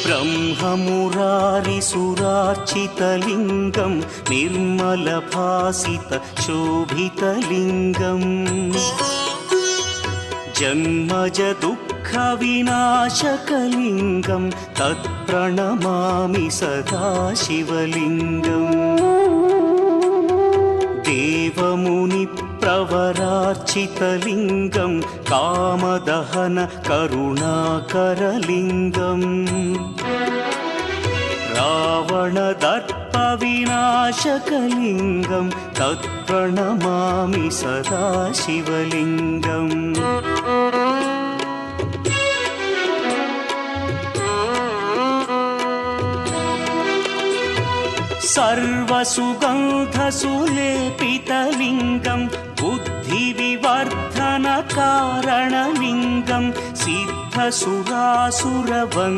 ब्रह्ममुरारिसुरार्चितलिङ्गं निर्मलभासितशोभितलिङ्गम् जन्मजदुःखविनाशकलिङ्गं तत्प्रणमामि सदा शिवलिङ्गम् देवमुनिप्रवरार्चितलिङ्गं कामदहन करुणाकरलिङ्गम् रावणदर्पविनाशकलिङ्गं तत्प्रणमामि सदा शिवलिङ्गम् सर्वसुगन्धसुलेपितलिङ्गं बुद्धिविवर्धनकारणलिङ्गं सिद्धसुरासुरवन्द्यलिङ्गम्